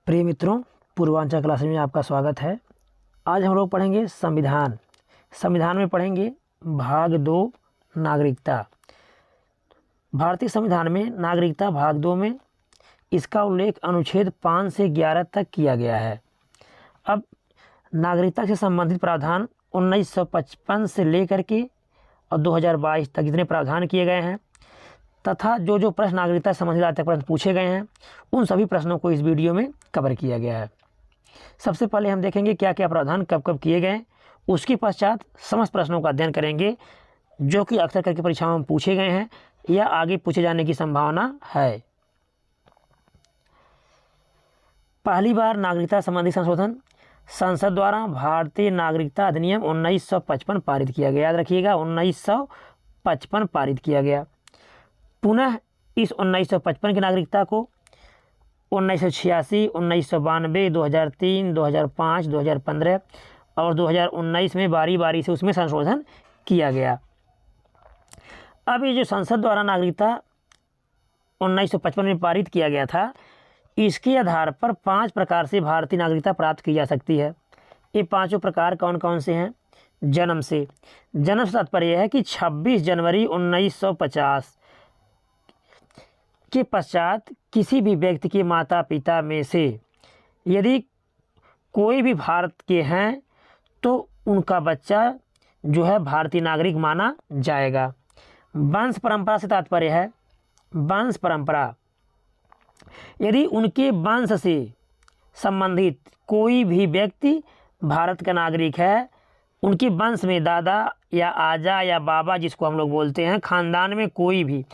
प्रिय मित्रों, पूर्वांचल क्लास में आपका स्वागत है। आज हम लोग पढ़ेंगे संविधान। संविधान में पढ़ेंगे भाग 2 नागरिकता। भारतीय संविधान में नागरिकता भाग 2 में इसका उल्लेख अनुच्छेद 5 से 11 तक किया गया है। अब नागरिकता से संबंधित प्रावधान 1955 से लेकर के और 2022 तक जितने प्रावधान किए गए हैं तथा जो प्रश्न नागरिकता से संबंधित आज तक प्रश्न पूछे गए हैं उन सभी प्रश्नों को इस वीडियो में कवर किया गया है। सबसे पहले हम देखेंगे क्या क्या प्रावधान कब कब किए गए, उसके पश्चात समस्त प्रश्नों का अध्ययन करेंगे जो कि अक्सर करके परीक्षाओं में पूछे गए हैं या आगे पूछे जाने की संभावना है। पहली बार नागरिकता संबंधी संशोधन संसद द्वारा भारतीय नागरिकता अधिनियम 1955 पारित किया गया। याद रखिएगा, 1955 पारित किया गया। पुनः इस 1955 की नागरिकता को 1986, 1992, 2003, 2005, 2015 और 2019 में बारी बारी से उसमें संशोधन किया गया। अब ये जो संसद द्वारा नागरिकता 1955 में पारित किया गया था, इसके आधार पर 5 प्रकार से भारतीय नागरिकता प्राप्त की जा सकती है। ये पांचों प्रकार कौन कौन से हैं? जन्म से। जन्म से तात्पर्य है कि 26 जनवरी 1950 के पश्चात किसी भी व्यक्ति के माता पिता में से यदि कोई भी भारत के हैं तो उनका बच्चा जो है भारतीय नागरिक माना जाएगा। वंश परंपरा से तात्पर्य है वंश परंपरा, यदि उनके वंश से संबंधित कोई भी व्यक्ति भारत का नागरिक है, उनके वंश में दादा या आजा या बाबा जिसको हम लोग बोलते हैं, खानदान में कोई भी,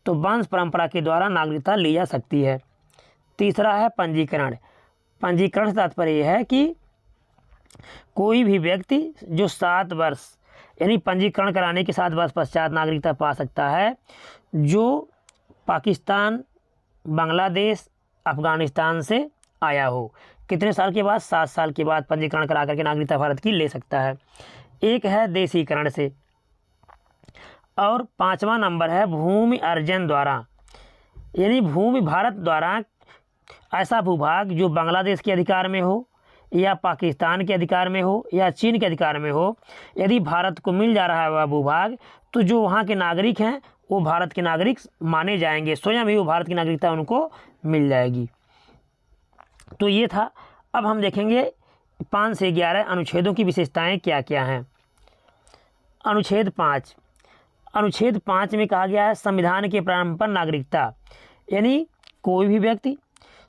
तो वंश परंपरा के द्वारा नागरिकता ली जा सकती है। तीसरा है पंजीकरण। पंजीकरण से तात्पर्य है कि कोई भी व्यक्ति जो 7 वर्ष यानी पंजीकरण कराने के 7 वर्ष पश्चात नागरिकता पा सकता है, जो पाकिस्तान, बांग्लादेश, अफगानिस्तान से आया हो। कितने साल के बाद? 7 साल के बाद पंजीकरण करा करके नागरिकता भारत की ले सकता है। एक है देशीकरण से, और 5वां नंबर है भूमि अर्जन द्वारा, यानी भूमि भारत द्वारा ऐसा भूभाग जो बांग्लादेश के अधिकार में हो या पाकिस्तान के अधिकार में हो या चीन के अधिकार में हो, यदि भारत को मिल जा रहा है वह भूभाग, तो जो वहाँ के नागरिक हैं वो भारत के नागरिक माने जाएंगे, स्वयं ही वो भारत की नागरिकता उनको मिल जाएगी। तो ये था। अब हम देखेंगे 5 से 11 अनुच्छेदों की विशेषताएं क्या क्या हैं। अनुच्छेद 5। अनुच्छेद 5 में कहा गया है संविधान के प्रारंभ पर नागरिकता, यानी कोई भी व्यक्ति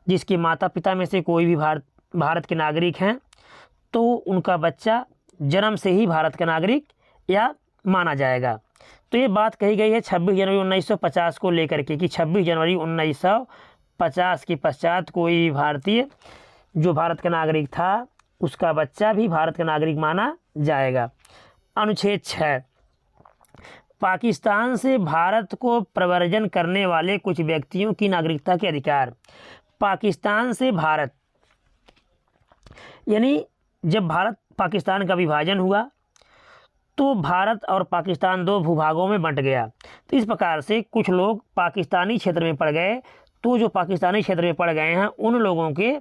जिसके माता पिता में से कोई भी भारत के नागरिक हैं तो उनका बच्चा जन्म से ही भारत का नागरिक या माना जाएगा। तो ये बात कही गई है 26 जनवरी 1950 को लेकर के कि 26 जनवरी 1950 के पश्चात कोई भी भारतीय जो भारत का नागरिक था उसका बच्चा भी भारत का नागरिक माना जाएगा। अनुच्छेद 6। पाकिस्तान से भारत को प्रव्रजन करने वाले कुछ व्यक्तियों की नागरिकता के अधिकार। पाकिस्तान से भारत, यानी जब भारत पाकिस्तान का विभाजन हुआ तो भारत और पाकिस्तान 2 भूभागों में बंट गया। तो इस प्रकार से कुछ लोग पाकिस्तानी क्षेत्र में पड़ गए, तो जो पाकिस्तानी क्षेत्र में पड़ गए हैं उन लोगों के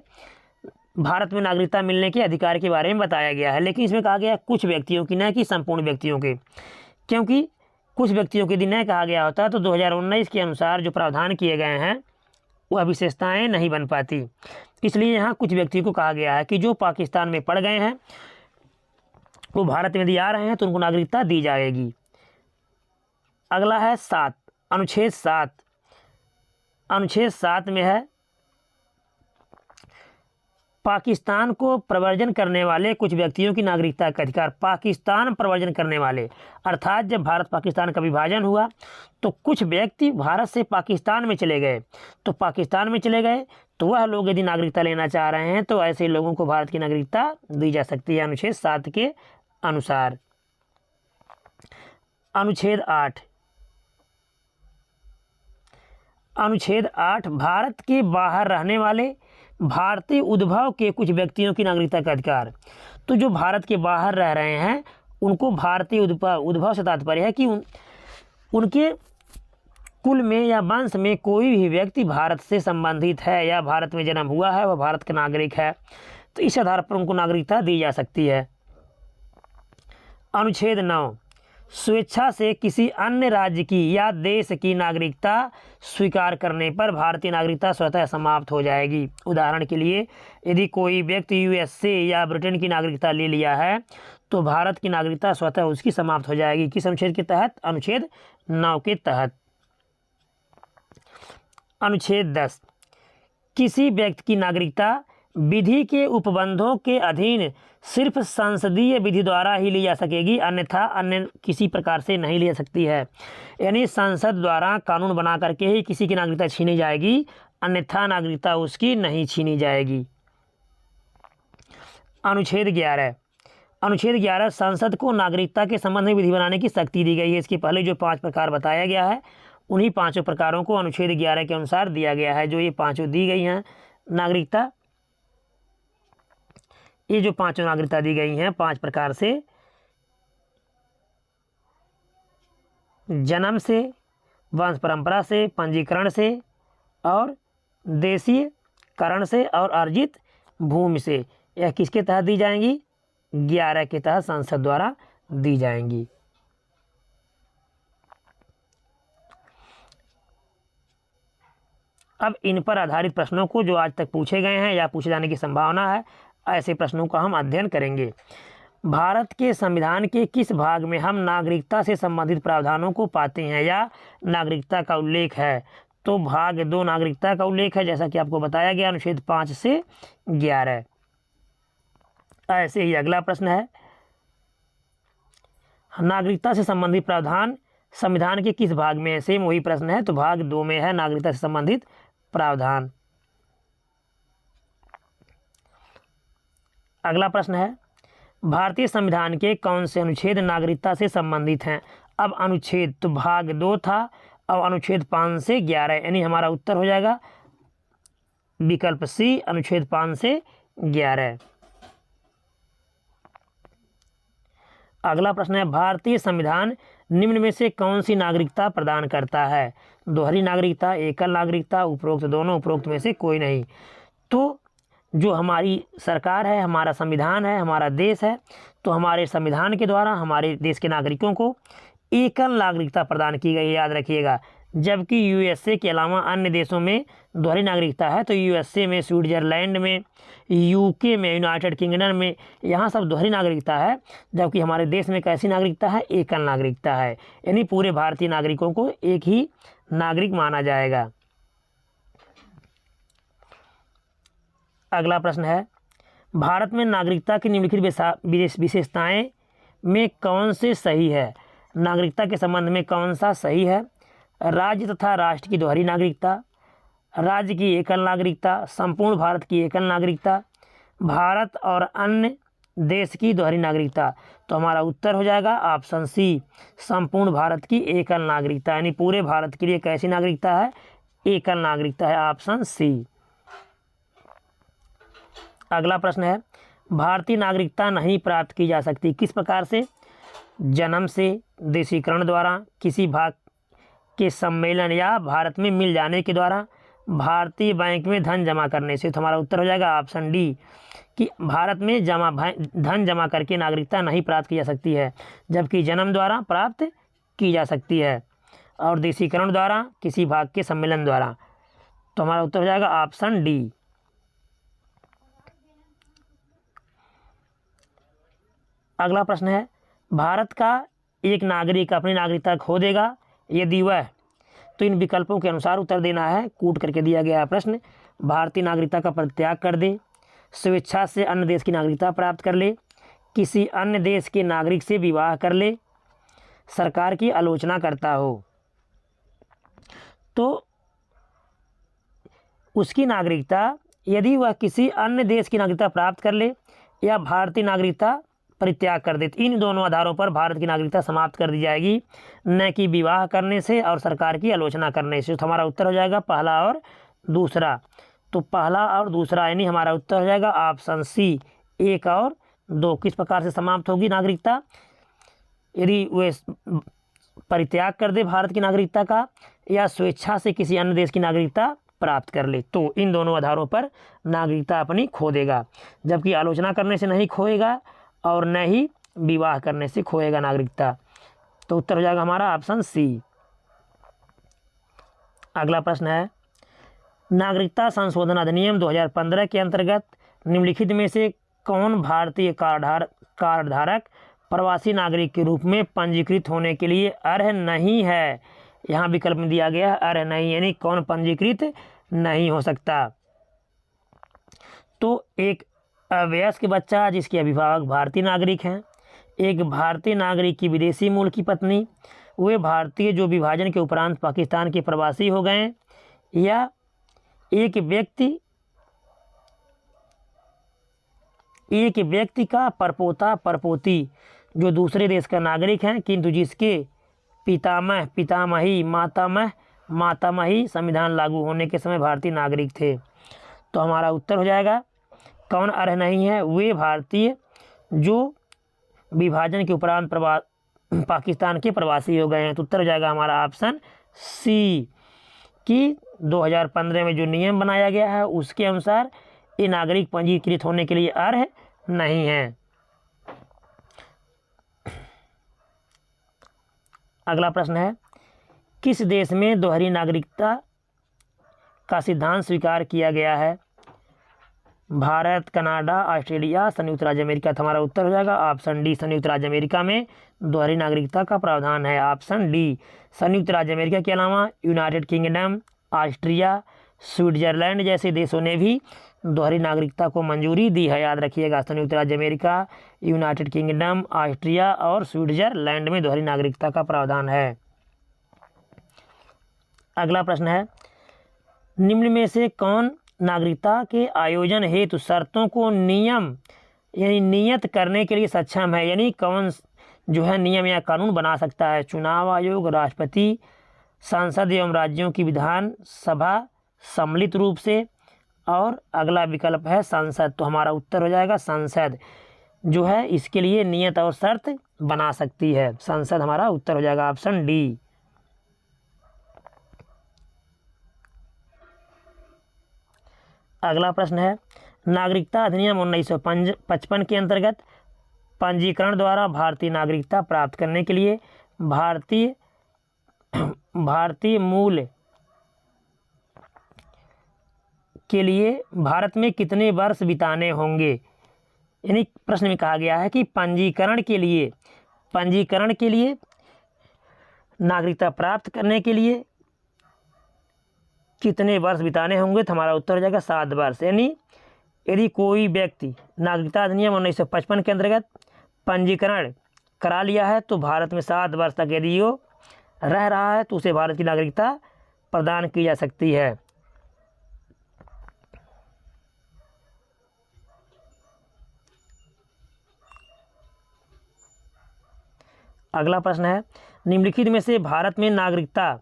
भारत में नागरिकता मिलने के अधिकार के बारे में बताया गया है। लेकिन इसमें कहा गया कुछ व्यक्तियों की, न कि संपूर्ण व्यक्तियों के, क्योंकि कुछ व्यक्तियों के यदि न कहा गया होता तो 2019 के अनुसार जो प्रावधान किए गए हैं वह विशेषताएं नहीं बन पाती। इसलिए यहाँ कुछ व्यक्तियों को कहा गया है कि जो पाकिस्तान में पड़ गए हैं वो भारत में यदि आ रहे हैं तो उनको नागरिकता दी जाएगी। अगला है 7। अनुच्छेद 7। अनुच्छेद 7 में है पाकिस्तान को प्रव्रजन करने वाले कुछ व्यक्तियों की नागरिकता का अधिकार। पाकिस्तान प्रव्रजन करने वाले, अर्थात जब भारत पाकिस्तान का विभाजन हुआ तो कुछ व्यक्ति भारत से पाकिस्तान में चले गए, तो पाकिस्तान में चले गए तो वह लोग यदि नागरिकता लेना चाह रहे हैं तो ऐसे लोगों को भारत की नागरिकता दी जा सकती है अनुच्छेद 7 के अनुसार। अनुच्छेद 8। अनुच्छेद 8 भारत के बाहर रहने वाले भारतीय उद्भव के कुछ व्यक्तियों की नागरिकता का अधिकार। तो जो भारत के बाहर रह रहे हैं उनको भारतीय उद्भव से तात्पर्य है कि उनके कुल में या वंश में कोई भी व्यक्ति भारत से संबंधित है या भारत में जन्म हुआ है, वह भारत का नागरिक है, तो इस आधार पर उनको नागरिकता दी जा सकती है। अनुच्छेद 9, स्वेच्छा से किसी अन्य राज्य की या देश की नागरिकता स्वीकार करने पर भारतीय नागरिकता स्वतः समाप्त हो जाएगी। उदाहरण के लिए, यदि कोई व्यक्ति यूएसए या ब्रिटेन की नागरिकता ले लिया है तो भारत की नागरिकता स्वतः उसकी समाप्त हो जाएगी। किस अनुच्छेद के तहत? अनुच्छेद 9 के तहत। अनुच्छेद 10, किसी व्यक्ति की नागरिकता विधि के उपबंधों के अधीन सिर्फ संसदीय विधि द्वारा ही ली जा सकेगी, अन्यथा अन्य किसी प्रकार से नहीं ली जा सकती है। यानी संसद द्वारा कानून बना करके ही किसी की नागरिकता छीनी जाएगी, अन्यथा नागरिकता उसकी नहीं छीनी जाएगी। अनुच्छेद 11, अनुच्छेद 11, संसद को नागरिकता के संबंध में विधि बनाने की शक्ति दी गई है। इसके पहले जो 5 प्रकार बताया गया है, उन्हीं 5 प्रकारों को अनुच्छेद 11 के अनुसार दिया गया है। जो ये 5 दी गई हैं नागरिकता, ये जो 5 नागरिकता दी गई हैं 5 प्रकार से, जन्म से, वंश परंपरा से, पंजीकरण से और देशीयकरण से और अर्जित भूमि से, यह किसके तहत दी जाएंगी? 11 के तहत संसद द्वारा दी जाएंगी। अब इन पर आधारित प्रश्नों को जो आज तक पूछे गए हैं या पूछे जाने की संभावना है, ऐसे प्रश्नों का हम अध्ययन करेंगे। भारत के संविधान के किस भाग में हम नागरिकता से संबंधित प्रावधानों को पाते हैं या नागरिकता का उल्लेख है? तो भाग 2 नागरिकता का उल्लेख है, जैसा कि आपको बताया गया, अनुच्छेद 5 से 11। ऐसे ही अगला प्रश्न है, नागरिकता से संबंधित प्रावधान संविधान के किस भाग में है? सेम वही प्रश्न है, तो भाग 2 में है नागरिकता से संबंधित प्रावधान। अगला प्रश्न है, भारतीय संविधान के कौन से अनुच्छेद नागरिकता से संबंधित हैं? अब अनुच्छेद तो भाग 2 था, अब अनुच्छेद 5 से 11, यानी हमारा उत्तर हो जाएगा विकल्प सी, अनुच्छेद 5 से 11। अगला प्रश्न है, भारतीय संविधान निम्न में से कौन सी नागरिकता प्रदान करता है? दोहरी नागरिकता, एकल नागरिकता, उपरोक्त दोनों, उपरोक्त में से कोई नहीं। तो जो हमारी सरकार है, हमारा संविधान है, हमारा देश है, तो हमारे संविधान के द्वारा हमारे देश के नागरिकों को एकल नागरिकता प्रदान की गई है, याद रखिएगा। जबकि यूएसए के अलावा अन्य देशों में दोहरी नागरिकता है, तो यूएसए में, स्विट्जरलैंड में, यूके में, यूनाइटेड किंगडम में, यहाँ सब दोहरी नागरिकता है। जबकि हमारे देश में कैसी नागरिकता है? एकल नागरिकता है, यानी पूरे भारतीय नागरिकों को एक ही नागरिक माना जाएगा। अगला प्रश्न है, भारत में नागरिकता की निम्नलिखित विशेषताएं में कौन से सही है? नागरिकता के संबंध में कौन सा सही है? राज्य तथा राष्ट्र की दोहरी नागरिकता, राज्य की एकल नागरिकता, संपूर्ण भारत की एकल नागरिकता, भारत और अन्य देश की दोहरी नागरिकता। तो हमारा उत्तर हो जाएगा ऑप्शन सी, संपूर्ण भारत की एकल नागरिकता, यानी पूरे भारत के लिए कैसी नागरिकता है? एकल नागरिकता है, ऑप्शन सी। अगला प्रश्न है, भारतीय नागरिकता नहीं प्राप्त की जा सकती, किस प्रकार से? जन्म से, देशीकरण द्वारा, किसी भाग के सम्मेलन या भारत में मिल जाने के द्वारा, भारतीय बैंक में धन जमा करने से। तो हमारा उत्तर हो जाएगा ऑप्शन डी, कि भारत में धन जमा करके नागरिकता नहीं प्राप्त की जा सकती है, जबकि जन्म द्वारा प्राप्त की जा सकती है और देशीकरण द्वारा, किसी भाग के सम्मेलन द्वारा। तो हमारा उत्तर हो जाएगा ऑप्शन डी। अगला प्रश्न है, भारत का एक नागरिक अपनी नागरिकता खो देगा, यदि वह, तो इन विकल्पों के अनुसार उत्तर देना है। कूट करके दिया गया प्रश्न, भारतीय नागरिकता का परित्याग कर दे, स्वेच्छा से अन्य देश की नागरिकता प्राप्त कर ले, किसी अन्य देश के नागरिक से विवाह कर ले, सरकार की आलोचना करता हो। तो उसकी नागरिकता, यदि वह किसी अन्य देश की नागरिकता प्राप्त कर ले या भारतीय नागरिकता परित्याग कर दे, इन दोनों आधारों पर भारत की नागरिकता समाप्त कर दी जाएगी, न कि विवाह करने से और सरकार की आलोचना करने से। तो हमारा उत्तर हो जाएगा पहला और दूसरा। तो पहला और दूसरा, यानी हमारा उत्तर हो जाएगा ऑप्शन सी, 1 और 2। किस प्रकार से समाप्त होगी नागरिकता? यदि वे परित्याग कर दे भारत की नागरिकता का या स्वेच्छा से किसी अन्य देश की नागरिकता प्राप्त कर ले, तो इन दोनों आधारों पर नागरिकता अपनी खो देगा। जबकि आलोचना करने से नहीं खोएगा और न ही विवाह करने से खोएगा नागरिकता। तो उत्तर हो जाएगा हमारा ऑप्शन सी। अगला प्रश्न है, नागरिकता संशोधन अधिनियम 2015 के अंतर्गत निम्नलिखित में से कौन भारतीय कार्डधारक प्रवासी नागरिक के रूप में पंजीकृत होने के लिए अर्ह नहीं है। यहाँ विकल्प में दिया गया अर्ह नहीं, यानी कौन पंजीकृत नहीं हो सकता। तो एक अवयस्क बच्चा जिसके अभिभावक भारतीय नागरिक हैं, एक भारतीय नागरिक की विदेशी मूल की पत्नी, वे भारतीय जो विभाजन के उपरांत पाकिस्तान के प्रवासी हो गए, या एक व्यक्ति का परपोता परपोती जो दूसरे देश का नागरिक हैं किंतु जिसके पितामह पितामही मातामही संविधान लागू होने के समय भारतीय नागरिक थे। तो हमारा उत्तर हो जाएगा कौन अर्ह नहीं है, वे भारतीय जो विभाजन के उपरांत पाकिस्तान के प्रवासी हो गए हैं। तो उत्तर हो जाएगा हमारा ऑप्शन सी कि 2015 में जो नियम बनाया गया है उसके अनुसार ये नागरिक पंजीकृत होने के लिए अर्ह नहीं है। अगला प्रश्न है, किस देश में दोहरी नागरिकता का सिद्धांत स्वीकार किया गया है? भारत, कनाडा, ऑस्ट्रेलिया, संयुक्त राज्य अमेरिका। तो हमारा उत्तर हो जाएगा ऑप्शन डी, संयुक्त राज्य अमेरिका में दोहरी नागरिकता का प्रावधान है। Option D. संयुक्त राज्य अमेरिका के अलावा यूनाइटेड किंगडम, ऑस्ट्रिया, स्विट्जरलैंड जैसे देशों ने भी दोहरी नागरिकता को मंजूरी दी है। याद रखिएगा, संयुक्त राज्य अमेरिका, यूनाइटेड किंगडम, ऑस्ट्रिया और स्विट्जरलैंड में दोहरी नागरिकता का प्रावधान है। अगला प्रश्न है, निम्न में से कौन नागरिकता के आयोजन हेतु शर्तों को नियत करने के लिए सक्षम है? यानी कौन जो है नियम या कानून बना सकता है? चुनाव आयोग, राष्ट्रपति, संसद एवं राज्यों की विधान सभा सम्मिलित रूप से, और अगला विकल्प है संसद। तो हमारा उत्तर हो जाएगा संसद जो है इसके लिए नियत और शर्त बना सकती है। संसद हमारा उत्तर हो जाएगा ऑप्शन डी। अगला प्रश्न है, नागरिकता अधिनियम 1955 के अंतर्गत पंजीकरण द्वारा भारतीय नागरिकता प्राप्त करने के लिए भारतीय मूल के लिए भारत में कितने वर्ष बिताने होंगे? यानी प्रश्न में कहा गया है कि पंजीकरण के लिए नागरिकता प्राप्त करने के लिए कितने वर्ष बिताने होंगे? तो हमारा उत्तर हो जाएगा 7 वर्ष। यानी यदि कोई व्यक्ति नागरिकता अधिनियम 1955 के अंतर्गत पंजीकरण करा लिया है तो भारत में 7 वर्ष तक यदि वो रह रहा है तो उसे भारत की नागरिकता प्रदान की जा सकती है। अगला प्रश्न है, निम्नलिखित में से भारत में नागरिकता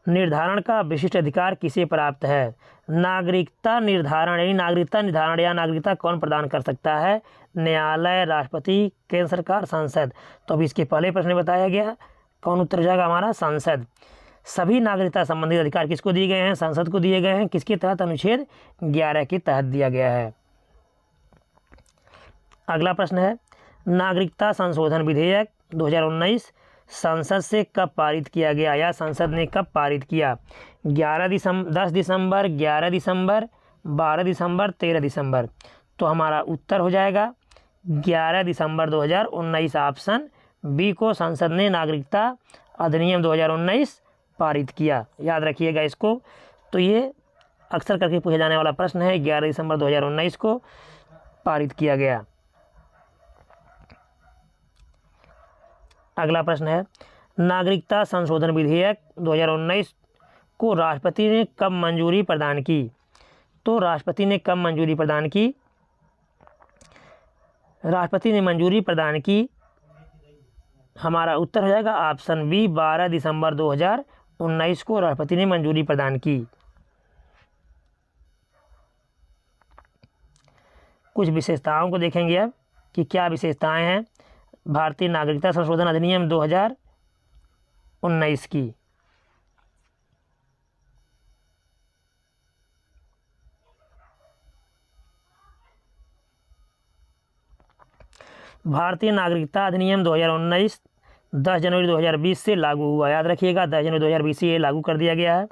निर्धारण का विशिष्ट अधिकार किसे प्राप्त है? नागरिकता निर्धारण यानी नागरिकता निर्धारण या नागरिकता कौन प्रदान कर सकता है? न्यायालय, राष्ट्रपति, केंद्र सरकार, संसद। तो अभी इसके पहले प्रश्न में बताया गया कौन उत्तर जाएगा हमारा संसद। सभी नागरिकता संबंधित अधिकार किसको दिए गए हैं? संसद को दिए गए हैं। किसके तहत? अनुच्छेद 11 के तहत दिया गया है। अगला प्रश्न है, नागरिकता संशोधन विधेयक 2019 संसद से कब पारित किया गया या संसद ने कब पारित किया? 10 दिसंबर, 11 दिसंबर, 12 दिसंबर, 13 दिसंबर। तो हमारा उत्तर हो जाएगा 11 दिसंबर 2019। ऑप्शन बी को संसद ने नागरिकता अधिनियम 2019 पारित किया। याद रखिएगा इसको। तो ये अक्सर करके पूछे जाने वाला प्रश्न है। 11 दिसंबर 2019 को पारित किया गया। अगला प्रश्न है, नागरिकता संशोधन विधेयक 2019 को राष्ट्रपति ने कब मंजूरी प्रदान की? तो राष्ट्रपति ने कब मंजूरी प्रदान की? राष्ट्रपति ने मंजूरी प्रदान की, हमारा उत्तर हो जाएगा ऑप्शन बी, 12 दिसंबर 2019 को राष्ट्रपति ने मंजूरी प्रदान की। कुछ विशेषताओं को देखेंगे अब कि क्या विशेषताएं हैं भारतीय नागरिकता संशोधन अधिनियम 2019 2019 की। भारतीय नागरिकता अधिनियम 2019 10 जनवरी 2020 से लागू हुआ। याद रखिएगा 10 जनवरी 2020 से ये लागू कर दिया गया है।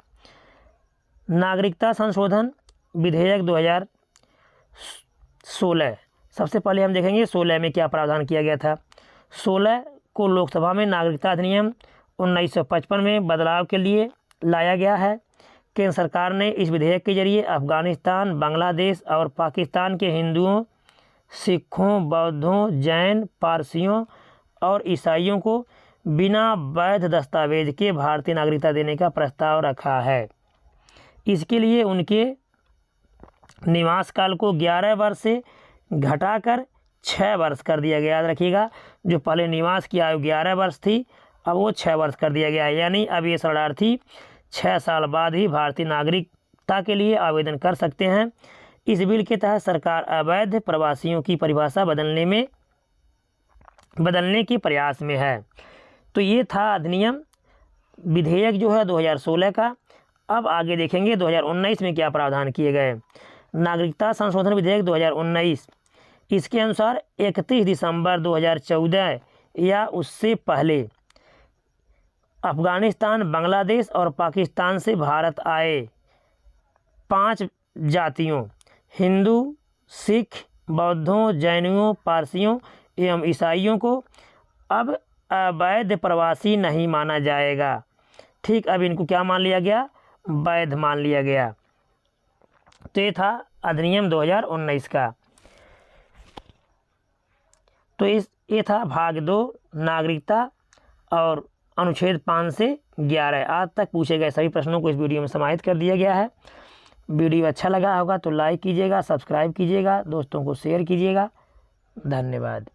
नागरिकता संशोधन विधेयक 2016, सबसे पहले हम देखेंगे 16 में क्या प्रावधान किया गया था। 16 को लोकसभा में नागरिकता अधिनियम 1955 में बदलाव के लिए लाया गया है। केंद्र सरकार ने इस विधेयक के जरिए अफगानिस्तान, बांग्लादेश और पाकिस्तान के हिंदुओं, सिखों, बौद्धों, जैन, पारसियों और ईसाइयों को बिना वैध दस्तावेज के भारतीय नागरिकता देने का प्रस्ताव रखा है। इसके लिए उनके निवास काल को 11 वर्ष से घटाकर 6 वर्ष कर दिया गया। याद रखिएगा, जो पहले निवास की आयु 11 वर्ष थी, अब वो 6 वर्ष कर दिया गया है। यानी अब ये शरणार्थी 6 साल बाद ही भारतीय नागरिकता के लिए आवेदन कर सकते हैं। इस बिल के तहत सरकार अवैध प्रवासियों की परिभाषा बदलने के प्रयास में है। तो ये था अधिनियम विधेयक जो है 2016 का। अब आगे देखेंगे 2019 में क्या प्रावधान किए गए। नागरिकता संशोधन विधेयक 2019, इसके अनुसार 31 दिसंबर 2014 या उससे पहले अफगानिस्तान, बांग्लादेश और पाकिस्तान से भारत आए 5 जातियों हिंदू, सिख, बौद्धों, जैनियों, पारसियों एवं ईसाइयों को अब अवैध प्रवासी नहीं माना जाएगा। ठीक, अब इनको क्या मान लिया गया? वैध मान लिया गया। तो ये था अधिनियम 2019 का। तो ये था भाग 2 नागरिकता और अनुच्छेद 5 से 11 आज तक पूछे गए सभी प्रश्नों को इस वीडियो में समाहित कर दिया गया है। वीडियो अच्छा लगा होगा तो लाइक कीजिएगा, सब्सक्राइब कीजिएगा, दोस्तों को शेयर कीजिएगा। धन्यवाद।